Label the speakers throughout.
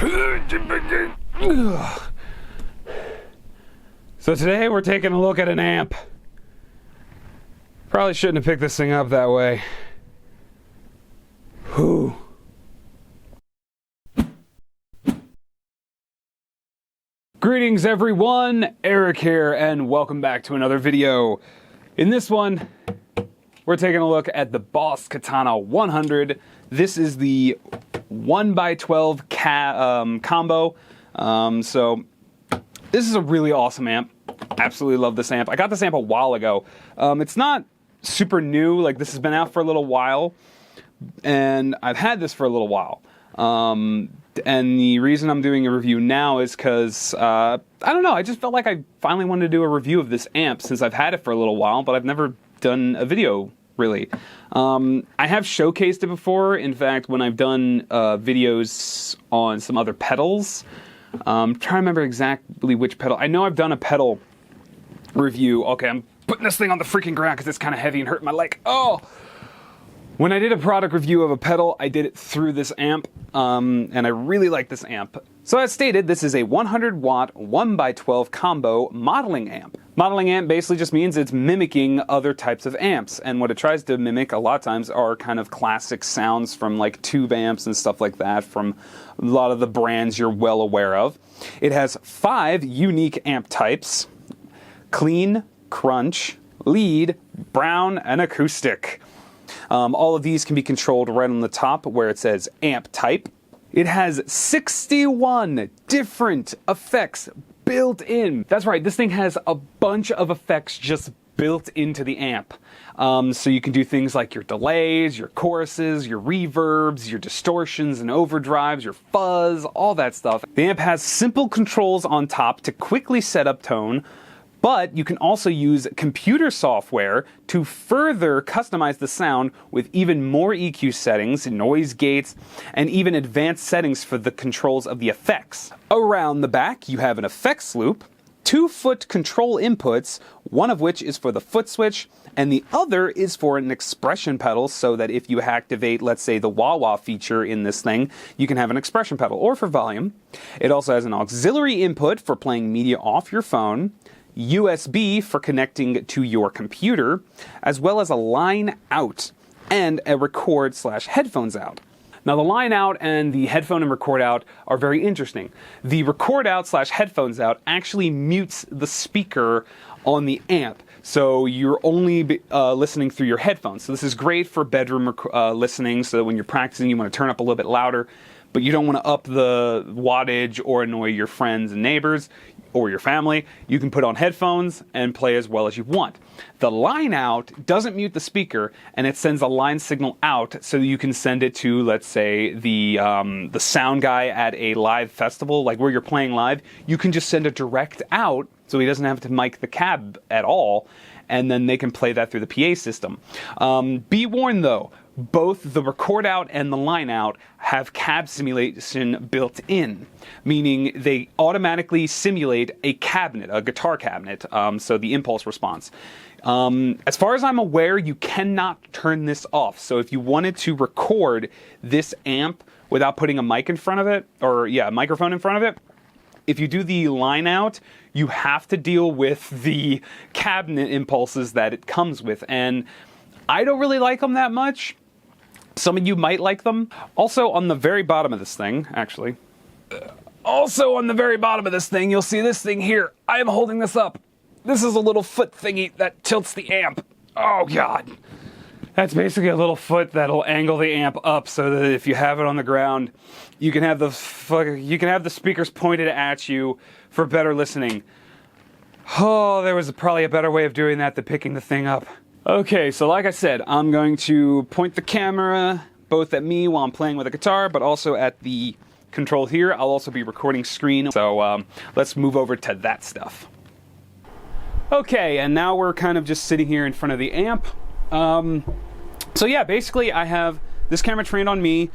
Speaker 1: So today we're taking a look at an amp. Probably shouldn't have picked this thing up that way. Whew. Greetings everyone, Eric here, and welcome back to another video. In this one, we're taking a look at the Boss Katana 100. This is the 1x12 combo. So this is a really awesome amp. Absolutely love this amp. I got this amp a while ago. It's not super new, like this has been out for a little while, and I've had this for a little while. And the reason I'm doing a review now is because, I don't know, I just felt like I finally wanted to do a review of this amp since I've had it for a little while, but I've never done a video, really. I have showcased it before. In fact, when I've done videos on some other pedals, I'm trying to remember exactly which pedal. I know I've done a pedal review. Okay, I'm putting this thing on the freaking ground because it's kind of heavy and hurting my leg. Oh! When I did a product review of a pedal, I did it through this amp, and I really like this amp. So as stated, this is a 100 watt 1x12 combo modeling amp. Modeling amp basically just means it's mimicking other types of amps, and what it tries to mimic a lot of times are kind of classic sounds from like tube amps and stuff like that from a lot of the brands you're well aware of. It has 5 unique amp types: clean, crunch, lead, brown, and acoustic. All of these can be controlled right on the top where it says amp type. It has 61 different effects built in. That's right, this thing has a bunch of effects just built into the amp. So you can do things like your delays, your choruses, your reverbs, your distortions and overdrives, your fuzz, all that stuff. The amp has simple controls on top to quickly set up tone, but you can also use computer software to further customize the sound with even more EQ settings, noise gates, and even advanced settings for the controls of the effects. Around the back, you have an effects loop, 2 foot control inputs, one of which is for the foot switch, and the other is for an expression pedal, so that if you activate, let's say, the wah-wah feature in this thing, you can have an expression pedal, or for volume. It also has an auxiliary input for playing media off your phone, USB for connecting to your computer, as well as a line out and a record/headphones out. Now the line out and the headphone and record out are very interesting. The record out/headphones out actually mutes the speaker on the amp, so you're only listening through your headphones. So this is great for bedroom listening, so that when you're practicing you want to turn up a little bit louder, but you don't want to up the wattage or annoy your friends and neighbors or your family. You can put on headphones and play as well as you want. The line out doesn't mute the speaker, and it sends a line signal out so you can send it to, let's say, the sound guy at a live festival, like where you're playing live. You can just send it direct out so he doesn't have to mic the cab at all, and then they can play that through the PA system. Be warned though, both the record out and the line out have cab simulation built in, meaning they automatically simulate a cabinet, a guitar cabinet, so the impulse response. As far as I'm aware, you cannot turn this off. So if you wanted to record this amp without putting a mic in front of it, or yeah, a microphone in front of it, if you do the line out, you have to deal with the cabinet impulses that it comes with, and I don't really like them that much. Some of you might like them. Also, on the very bottom of this thing, actually, you'll see this thing here. I am holding this up. This is a little foot thingy that tilts the amp. Oh God. That's basically a little foot that'll angle the amp up so that if you have it on the ground, you can have the speakers pointed at you for better listening. Oh, there was probably a better way of doing that than picking the thing up. Okay, so like I said, I'm going to point the camera both at me while I'm playing with the guitar, but also at the control here. I'll also be recording screen, so let's move over to that stuff. Okay, and now we're kind of just sitting here in front of the amp. So yeah, basically I have this camera trained on me,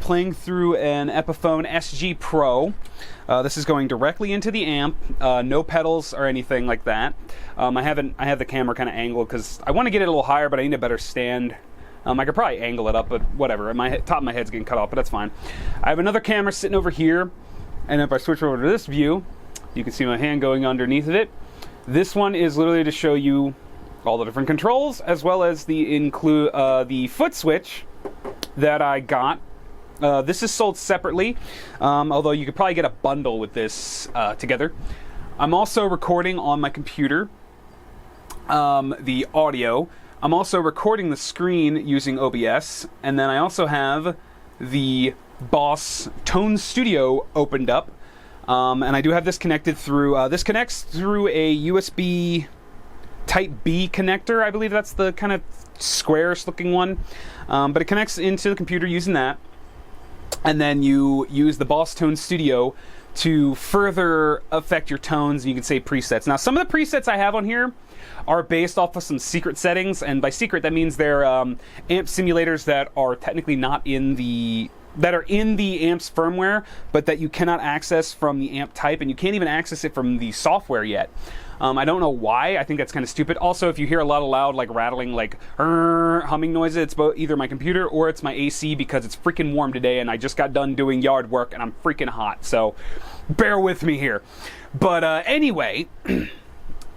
Speaker 1: playing through an Epiphone SG Pro. This is going directly into the amp, no pedals or anything like that. I have the camera kind of angled because I want to get it a little higher, but I need a better stand I could probably angle it up, but whatever. Top of my head's getting cut off, but that's fine. I have another camera sitting over here, and if I switch over to this view, you can see my hand going underneath of it. This one is literally to show you all the different controls, as well as the foot switch that I got. This is sold separately, although you could probably get a bundle with this together. I'm also recording on my computer the audio. I'm also recording the screen using OBS, and then I also have the Boss Tone Studio opened up, and I do have this connected through, this connects through a USB Type B connector. I believe that's the kind of squarish looking one, but it connects into the computer using that, and then you use the Boss Tone Studio to further affect your tones, and you can say presets. Now, some of the presets I have on here are based off of some secret settings, and by secret that means they're amp simulators that are technically not in the amp's firmware, but that you cannot access from the amp type, and you can't even access it from the software yet. I don't know why. I think that's kind of stupid. Also, if you hear a lot of loud, like rattling, like humming noises, it's either my computer or it's my AC, because it's freaking warm today and I just got done doing yard work and I'm freaking hot. So bear with me here. But anyway,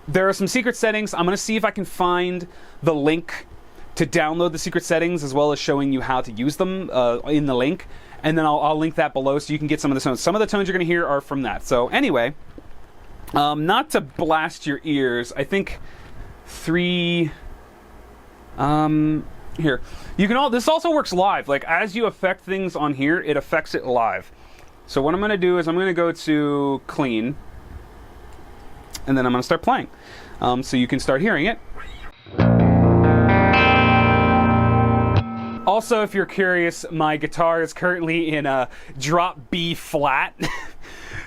Speaker 1: there are some secret settings. I'm going to see if I can find the link to download the secret settings, as well as showing you how to use them in the link. And then I'll link that below so you can get some of the tones. Some of the tones you're going to hear are from that. So anyway, not to blast your ears, I think here, you can this also works live. Like, as you affect things on here, it affects it live. So what I'm going to do is I'm going to go to clean, and then I'm going to start playing, so you can start hearing it. Also, if you're curious, my guitar is currently in a drop B flat.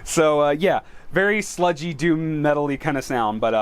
Speaker 1: So yeah, very sludgy, doom metal-y kind of sound, but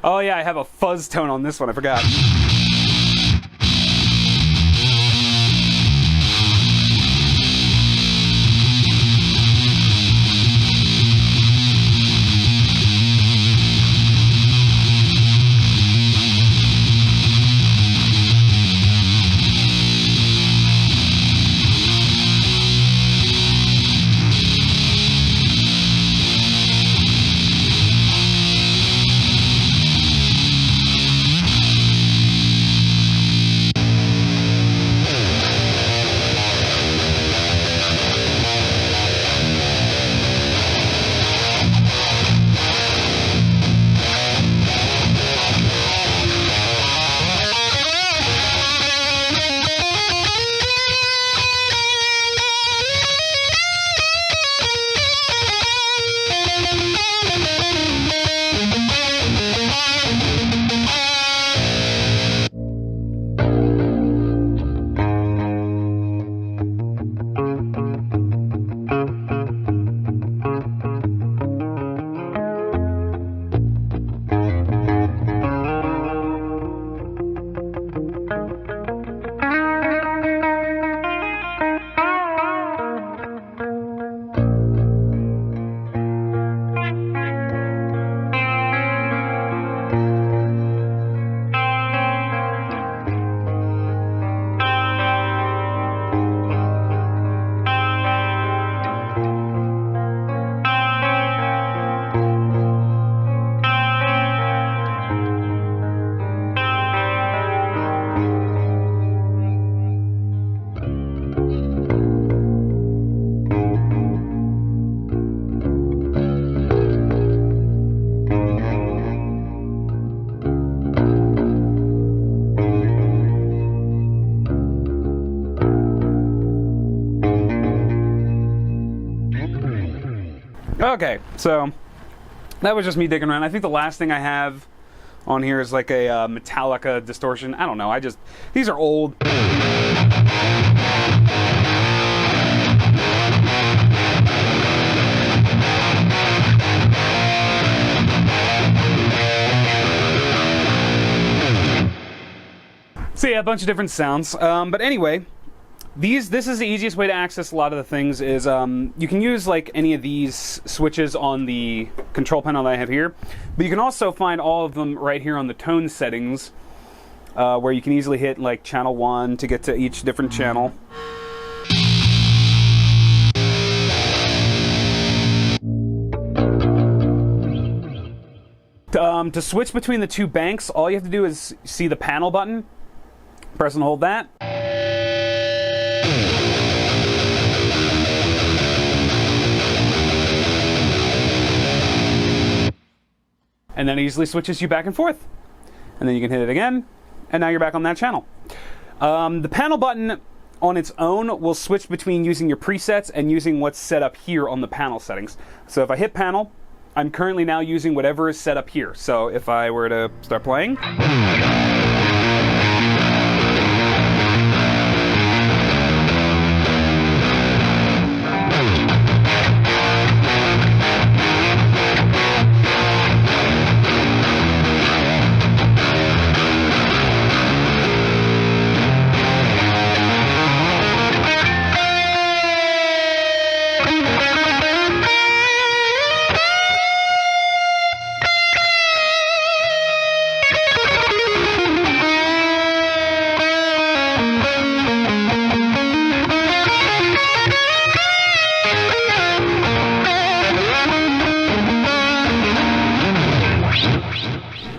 Speaker 1: oh yeah, I have a fuzz tone on this one, I forgot. Okay, so that was just me digging around. I think the last thing I have on here is like a Metallica Distortion. I don't know. These are old. So yeah, a bunch of different sounds. But anyway, this is the easiest way to access a lot of the things. Is you can use like any of these switches on the control panel that I have here, but you can also find all of them right here on the tone settings, where you can easily hit like channel 1 to get to each different channel. To switch between the two banks, all you have to do is see the panel button. Press and hold that. And then it easily switches you back and forth. And then you can hit it again, and now you're back on that channel. The panel button on its own will switch between using your presets and using what's set up here on the panel settings. So if I hit panel, I'm currently now using whatever is set up here. So if I were to start playing,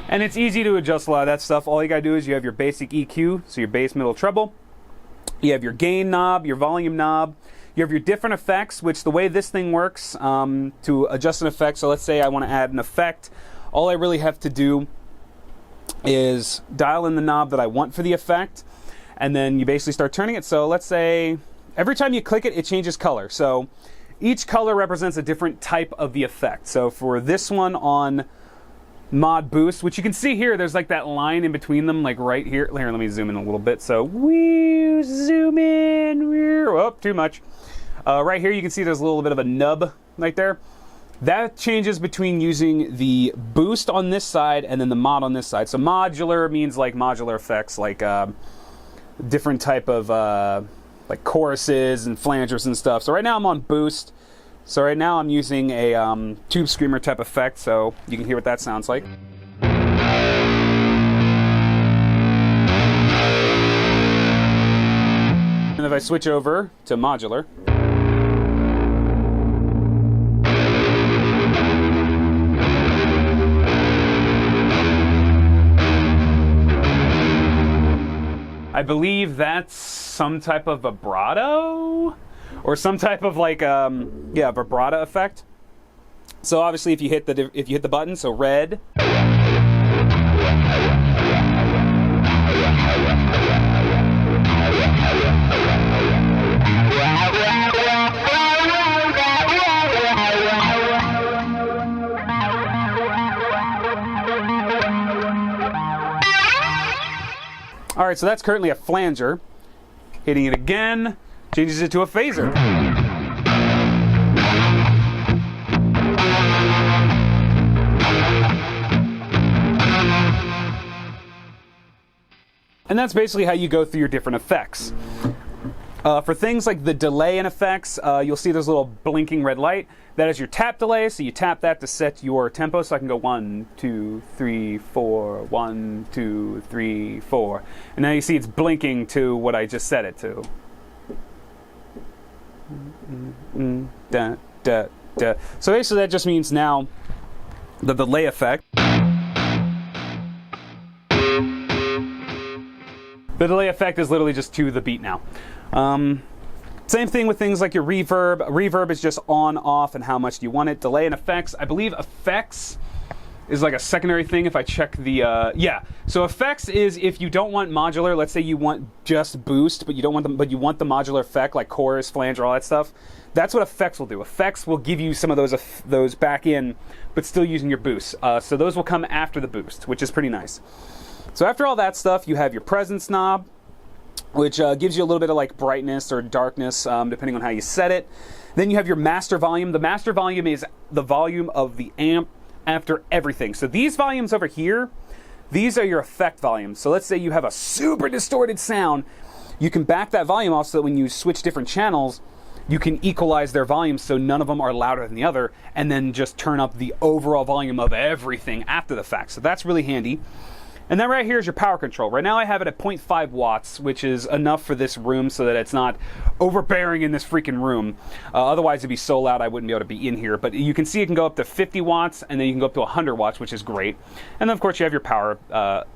Speaker 1: and it's easy to adjust a lot of that stuff. All you gotta do is you have your basic EQ, so your bass, middle, treble. You have your gain knob, your volume knob. You have your different effects, which the way this thing works, to adjust an effect, so let's say I want to add an effect. All I really have to do is dial in the knob that I want for the effect, and then you basically start turning it. So let's say every time you click it, it changes color. So each color represents a different type of the effect. So for this one on mod boost, which you can see here, there's like that line in between them, like right here. Here, let me zoom in a little bit. So we zoom in. Oh, too much. Right here, you can see there's a little bit of a nub right there. That changes between using the boost on this side and then the mod on this side. So modular means like modular effects, like different type of like choruses and flangers and stuff. So right now I'm on boost. So right now I'm using a tube screamer type effect, so you can hear what that sounds like. And if I switch over to modular, I believe that's some type of vibrato? Or some type of like, yeah, vibrato effect. So obviously, if you hit the button, so red. All right, so that's currently a flanger. Hitting it again changes it to a phaser. And that's basically how you go through your different effects. For things like the delay and effects, you'll see there's a little blinking red light. That is your tap delay, so you tap that to set your tempo, so I can go 1, 2, 3, 4, 1, 2, 3, 4. And now you see it's blinking to what I just set it to. Da, da, da. So basically that just means now the delay effect. The delay effect is literally just to the beat now. Same thing with things like your reverb. Reverb is just on, off, and how much do you want it. Delay and effects. I believe effects is like a secondary thing if I check the, yeah. So effects is if you don't want modular, let's say you want just boost, but you don't want them, but you want the modular effect like chorus, flanger, all that stuff. That's what effects will do. Effects will give you some of those back in, but still using your boost. So those will come after the boost, which is pretty nice. So after all that stuff, you have your presence knob, which gives you a little bit of like brightness or darkness, depending on how you set it. Then you have your master volume. The master volume is the volume of the amp after everything. So these volumes over here, these are your effect volumes. So let's say you have a super distorted sound, you can back that volume off so that when you switch different channels, you can equalize their volumes so none of them are louder than the other, and then just turn up the overall volume of everything after the fact. So that's really handy. And then right here is your power control. Right now I have it at 0.5 watts, which is enough for this room so that it's not overbearing in this freaking room. Otherwise it'd be so loud I wouldn't be able to be in here. But you can see it can go up to 50 watts, and then you can go up to 100 watts, which is great. And then of course you have your power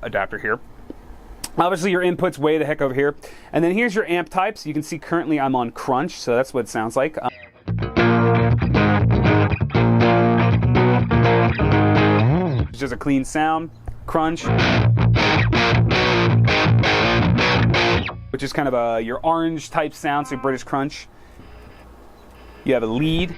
Speaker 1: adapter here. Obviously your input's way the heck over here. And then here's your amp types. You can see currently I'm on crunch, so that's what it sounds like. It's just a clean sound. Crunch, which is kind of your orange type sound, so British crunch. You have a lead.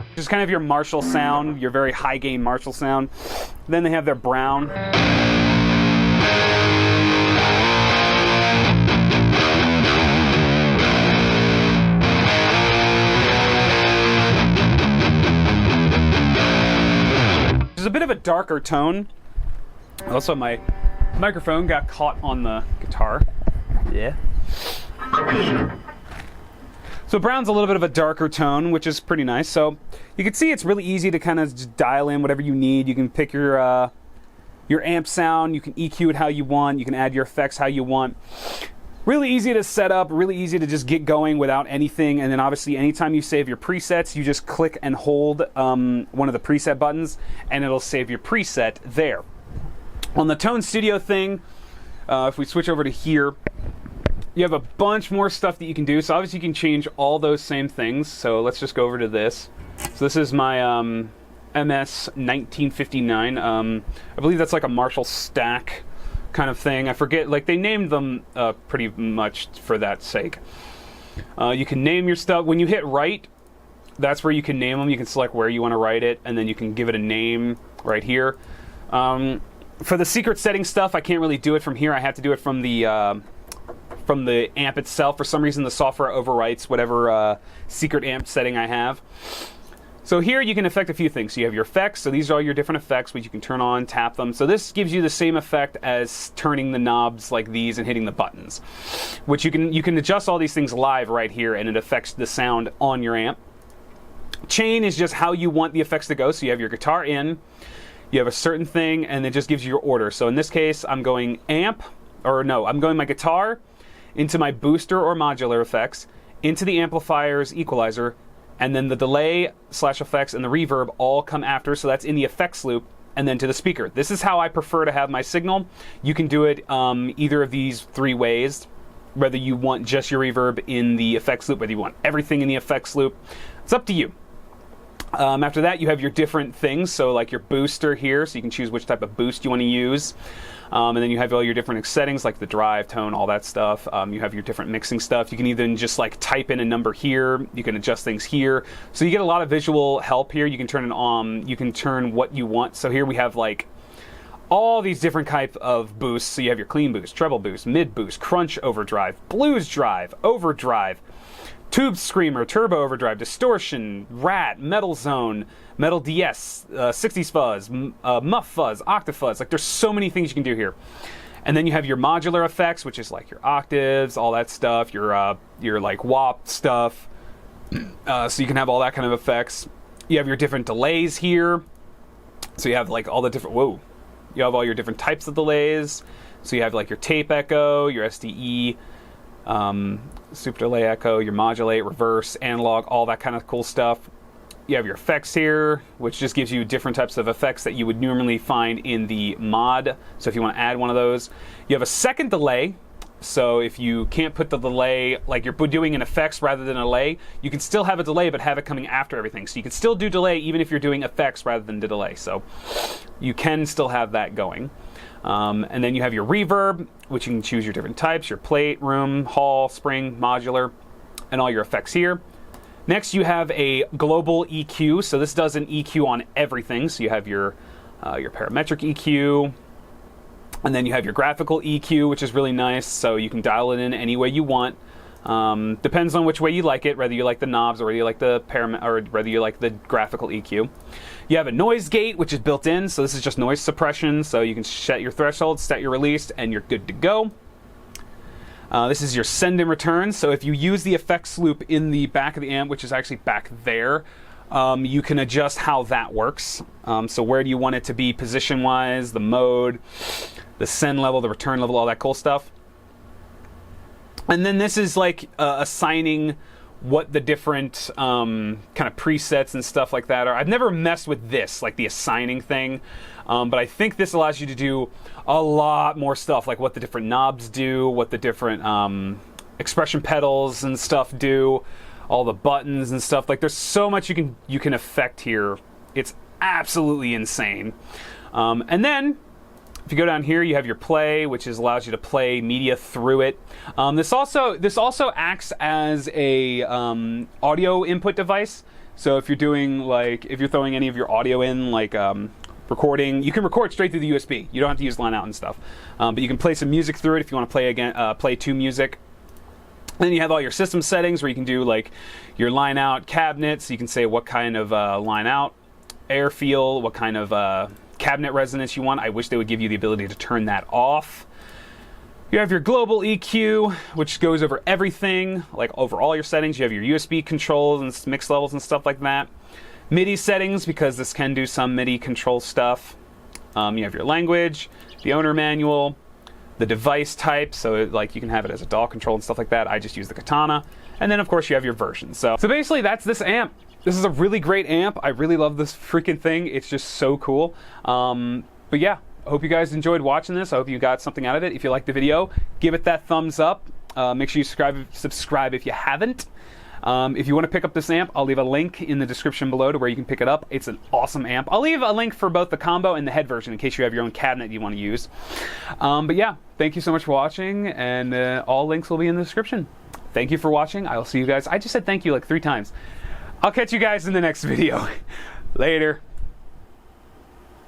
Speaker 1: Which is kind of your Marshall sound, your very high gain Marshall sound. Then they have their brown. A bit of a darker tone. Also, my microphone got caught on the guitar. Yeah. So brown's a little bit of a darker tone, which is pretty nice. So you can see it's really easy to kind of just dial in whatever you need. You can pick your amp sound. You can EQ it how you want. You can add your effects how you want. Really easy to set up, really easy to just get going without anything. And then obviously anytime you save your presets, you just click and hold one of the preset buttons and it'll save your preset there. On the Tone Studio thing, if we switch over to here, you have a bunch more stuff that you can do. So obviously you can change all those same things. So let's just go over to this. So this is my MS 1959. I believe that's like a Marshall stack kind of thing. I forget, like they named them pretty much for that sake. You can name your stuff. When you hit write, that's where you can name them. You can select where you want to write it, and then you can give it a name right here. For the secret setting stuff, I can't really do it from here. I have to do it from the amp itself. For some reason, the software overwrites whatever secret amp setting I have. So here you can affect a few things. So you have your effects. So these are all your different effects, which you can turn on, tap them. So this gives you the same effect as turning the knobs like these and hitting the buttons, which you can adjust all these things live right here, and it affects the sound on your amp. Chain is just how you want the effects to go. So you have your guitar in, you have a certain thing, and it just gives you your order. So in this case, I'm going I'm going my guitar into my booster or modular effects, into the amplifier's equalizer, and then the delay / effects and the reverb all come after, so that's in the effects loop, and then to the speaker. This is how I prefer to have my signal. You can do it either of these three ways, whether you want just your reverb in the effects loop, whether you want everything in the effects loop. It's up to you. After that, you have your different things, so like your booster here, so you can choose which type of boost you want to use. And then you have all your different settings like the drive, tone, all that stuff. You have your different mixing stuff. You can even just like type in a number here. You can adjust things here. So you get a lot of visual help here. You can turn it on. You can turn what you want. So here we have like all these different type of boosts. So you have your clean boost, treble boost, mid boost, crunch overdrive, blues drive, overdrive, tube screamer, turbo overdrive, distortion, rat, metal zone, metal DS, 60s fuzz, muff fuzz, octave fuzz. Like there's so many things you can do here. And then you have your modular effects, which is like your octaves, all that stuff, your like wop stuff. So you can have all that kind of effects. You have your different delays here. So you have like all the different, you have all your different types of delays. So you have like your tape echo, your SDE, super delay echo, your modulate, reverse, analog, all that kind of cool stuff. You have your effects here, which just gives you different types of effects that you would normally find in the mod. So if you want to add one of those. You have a second delay. So if you can't put the delay, like you're doing an effects rather than a delay, you can still have a delay but have it coming after everything. So you can still do delay even if you're doing effects rather than the delay. So you can still have that going. And then you have your reverb, which you can choose your different types, your plate, room, hall, spring, modular, and all your effects here. Next you have a global EQ. So this does an EQ on everything. So you have your parametric EQ, and then you have your graphical EQ, which is really nice, so you can dial it in any way you want. Depends on which way you like it, whether you like the knobs or whether you like the whether you like the graphical EQ. You have a noise gate, which is built in, so this is just noise suppression, so you can set your threshold, set your release, and you're good to go. This is your send and return, so if you use the effects loop in the back of the amp, which is actually back there, you can adjust how that works. So where do you want it to be position-wise, the mode, the send level, the return level, all that cool stuff. And then this is like assigning what the different kind of presets and stuff like that are. I've never messed with this, like the assigning thing, but I think this allows you to do a lot more stuff, like what the different knobs do, what the different expression pedals and stuff do, all the buttons and stuff. Like there's so much you can affect here. It's absolutely insane. And then if you go down here, you have your play, which allows you to play media through it. This also acts as a audio input device. So if you're doing if you're throwing any of your audio in, like recording, you can record straight through the USB. You don't have to use line out and stuff. But you can play some music through it if you want to play to music. And then you have all your system settings where you can do like your line out cabinets. You can say what kind of line out, air feel, what kind of cabinet resonance you want. I wish they would give you the ability to turn that off. You have your global EQ, which goes over everything, like over all your settings. You have your USB controls and mix levels and stuff like that. MIDI settings, because this can do some MIDI control stuff. You have your language, the owner manual, the device type, so like you can have it as a DAW control and stuff like that. I just use the Katana. And then of course you have your version. So basically that's this amp. This is a really great amp. I really love this freaking thing. It's just so cool. But yeah, I hope you guys enjoyed watching this. I hope you got something out of it. If you liked the video, give it that thumbs up. Make sure you subscribe if you haven't. If you want to pick up this amp, I'll leave a link in the description below to where you can pick it up. It's an awesome amp. I'll leave a link for both the combo and the head version in case you have your own cabinet you want to use. But yeah, thank you so much for watching, and all links will be in the description. Thank you for watching. I will see you guys. I just said thank you like 3 times. I'll catch you guys in the next video. Later.